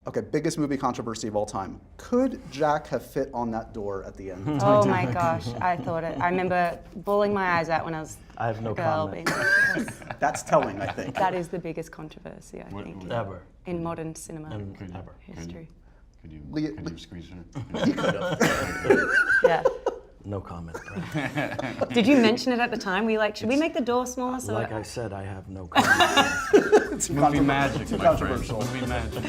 Okay, biggest movie controversy of all time. Could Jack have fit on that door at the end? Oh my gosh, I thought it. I remember bawling my eyes out when I was I have no a girl. comment. That's telling, I think. That is the biggest controversy, I think, Ever. in modern cinema Ever. history. Could you squeeze her? He could have. Yeah. No comment. Did you mention it at the time? Were you like, should we make the door smaller? So Like I said, I have no comment. It's Movie magic, too my friend. controversial. Movie magic.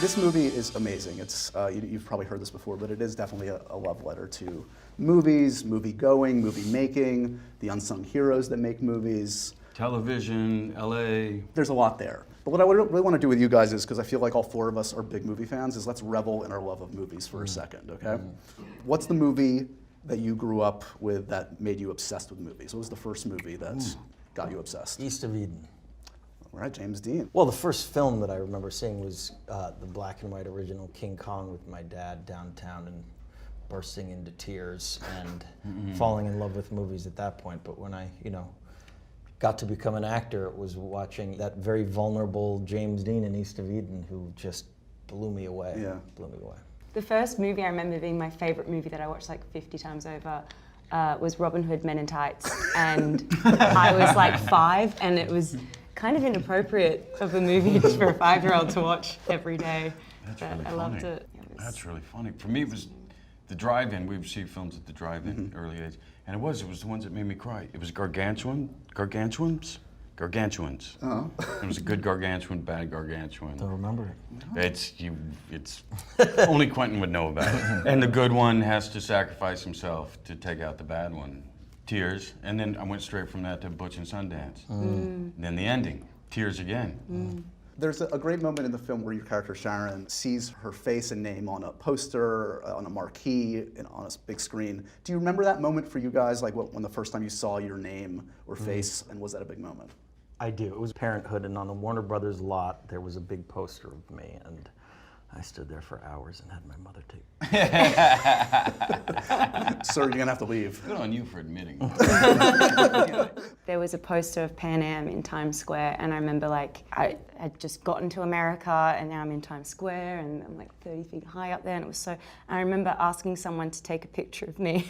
This movie is amazing. It's you've probably heard this before, but it is definitely a love letter to movies, movie going, movie making, the unsung heroes that make movies. Television, LA. There's a lot there. But what I really want to do with you guys is, because I feel like all four of us are big movie fans, is let's revel in our love of movies for a second, okay? What's the movie that you grew up with that made you obsessed with movies? What was the first movie that got you obsessed? East of Eden. All right, James Dean. Well, the first film that I remember seeing was the black and white original King Kong with my dad downtown and bursting into tears and falling in love with movies at that point. But when I, got to become an actor, it was watching that very vulnerable James Dean in East of Eden who just blew me away. Yeah. Blew me away. the first movie I remember being my favorite movie that I watched like 50 times over was Robin Hood Men in Tights. And I was like 5, and it was kind of inappropriate of a movie for a 5-year-old to watch every day. That's But really I funny. loved it. That's really funny. For me, it was the drive-in. We would see films at the drive-in early age, and it was the ones that made me cry. It was gargantuans. Oh. It was a good gargantuan, bad gargantuan. Don't remember it. It's only Quentin would know about it. And the good one has to sacrifice himself to take out the bad one. Tears, and then I went straight from that to Butch and Sundance. And then the ending, tears again. There's a great moment in the film where your character Sharon sees her face and name on a poster, on a marquee, and on a big screen. Do you remember that moment for you guys, like when the first time you saw your name or face, and was that a big moment? I do. It was Parenthood, and on the Warner Brothers lot, there was a big poster of me, and I stood there for hours and had my mother take. Sir, you're gonna have to leave. Good on you for admitting. There was a poster of Pan Am in Times Square, and I remember like I had just gotten to America, and now I'm in Times Square, and I'm like 30 feet high up there, and it was so. I remember asking someone to take a picture of me.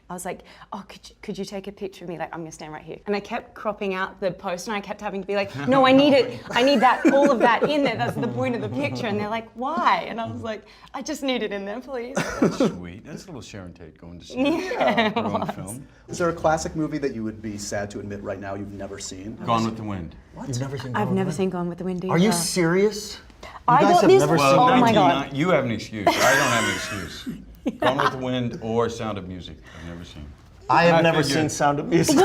I was like, oh, could you take a picture of me? Like, I'm gonna stand right here. And I kept cropping out the poster, and I kept having to be like, no, I need it. I need that, all of that in there. That's the point of the picture. And they're like, why? And I was like, I just need it in there, please. That's sweet. That's a little Sharon Tate going to see her own film. Is there a classic movie that you would be sad to admit right now you've never seen? Gone with the Wind. What? You've never seen I've Gone never with seen Gone with the Wind either. Are you serious? I guys got have this. never Well, seen Oh my 1990 God. you have an excuse. I don't have an excuse. Gone with the Wind or Sound of Music. I've never seen. I have I never figured- seen Sound of Music.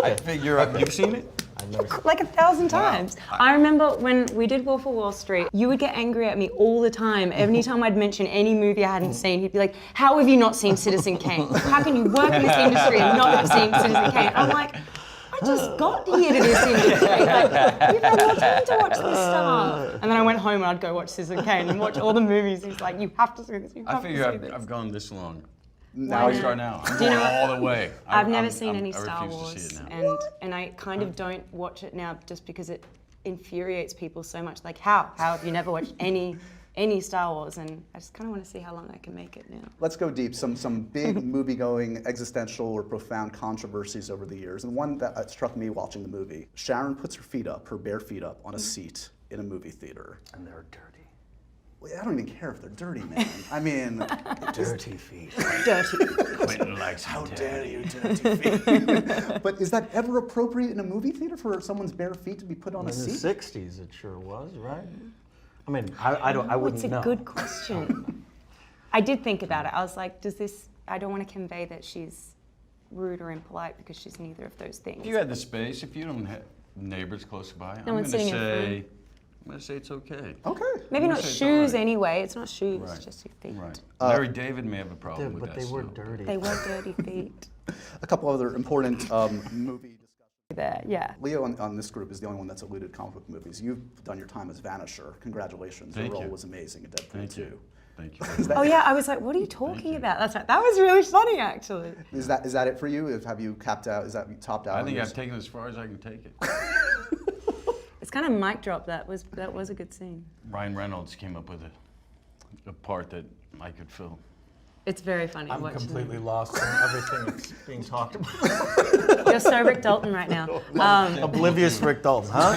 I figure you've seen it? I've never seen Like 1,000 times. I remember when we did Wolf of Wall Street, you would get angry at me all the time. Every time I'd mention any movie I hadn't seen, he'd be like, how have you not seen Citizen Kane? How can you work in this industry and not have seen Citizen Kane? I'm like, I just got here to this industry. Like, you've had more time to watch this stuff. And then I went home and I'd go watch Citizen Kane and watch all the movies. He's like, you have to see this, you I have to figure see this. I've gone this long. Now I'll you start now. I'm Do you going know- all the way. I've never seen any I Star refuse to Wars, see it now. and I kind of don't watch it now just because it infuriates people so much. Like, how have you never watched any Star Wars? And I just kind of want to see how long I can make it now. Let's go deep. Some big movie-going, existential or profound controversies over the years. And one that struck me watching the movie. Sharon puts her feet up, her bare feet up, on a seat in a movie theater. And they're dirty. Well, I don't even care if they're dirty, man. I mean, Dirty feet. Dirty. Quentin likes how dare you, dirty feet? But is that ever appropriate in a movie theater for someone's bare feet to be put on In a the seat? 60s, it sure was, right? I mean, I wouldn't It's know. a good question. I did think about it. I was like, I don't want to convey that she's rude or impolite because she's neither of those things. If you had the space, if you don't have neighbors close by, I'm one's going to sitting in say, it's okay. Okay. Maybe I'm not gonna say it's shoes all right. anyway. It's not shoes, Right. it's just your feet. Right. Larry David may have a problem Dude, with but that they were still. dirty. They were dirty feet. A couple other important movie discussions. There, yeah. Leo on this group is the only one that's alluded to comic book movies. You've done your time as Vanisher. Congratulations. Thank Your role you. was amazing in Deadpool Thank 2. you. Thank you. Oh yeah, I was like, what are you talking about? That's right. That was really funny, actually. Is that it for you? Have you capped out? Is that you topped out? I on think yours? I've taken it as far as I can take it. It's kind of mic drop. That was a good scene. Ryan Reynolds came up with a part that I could fill. It's very funny. I'm watching completely it. lost in everything that's being talked about. You're so Rick Dalton right now. Oblivious Rick Dalton, huh?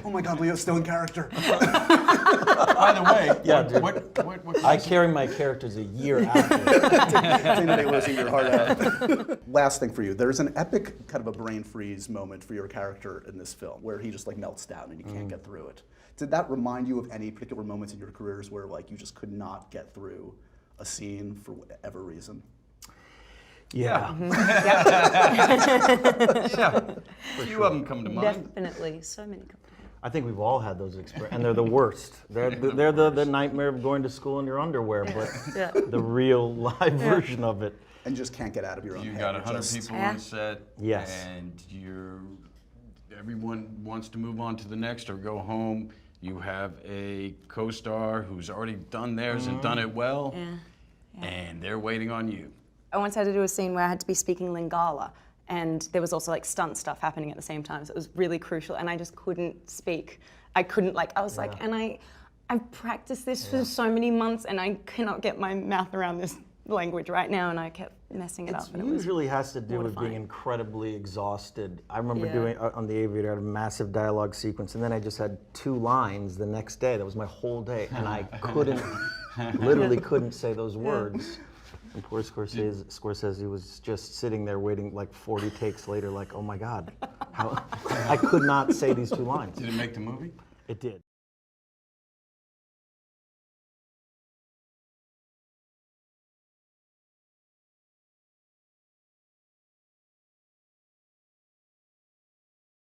Oh my God, Leo's still in character. By the way, Yeah, dude. what I carry my characters a year after. They losing your heart out. Last thing for you, there's an epic kind of a brain freeze moment for your character in this film where he just like melts down and you can't get through it. Did that remind you of any particular moments in your careers where like you just could not get through a scene for whatever reason? Yeah. Yeah, a few of them come to mind. Definitely, so many. I think we've all had those experiences, and they're the worst. They're the nightmare of going to school in your underwear, but Yeah. the real live version of it. And just can't get out of your own You head. got It 100 just- people Yeah. on set, Yes. and everyone wants to move on to the next or go home. You have a co-star who's already done theirs and done it well, and they're waiting on you. I once had to do a scene where I had to be speaking Lingala, and there was also like stunt stuff happening at the same time, so it was really crucial, and I just couldn't speak. I couldn't and I've practiced this for so many months, and I cannot get my mouth around this language right now, and I kept messing it up. It And it was usually has to do with mortifying. being incredibly exhausted. I remember Yeah. doing on The Aviator, I had a massive dialogue sequence, and then I just had 2 lines the next day. That was my whole day, and I couldn't, literally couldn't say those words. And poor Scorsese was just sitting there waiting like 40 takes later, like, oh my God, I could not say these 2 lines. Did it make the movie? It did.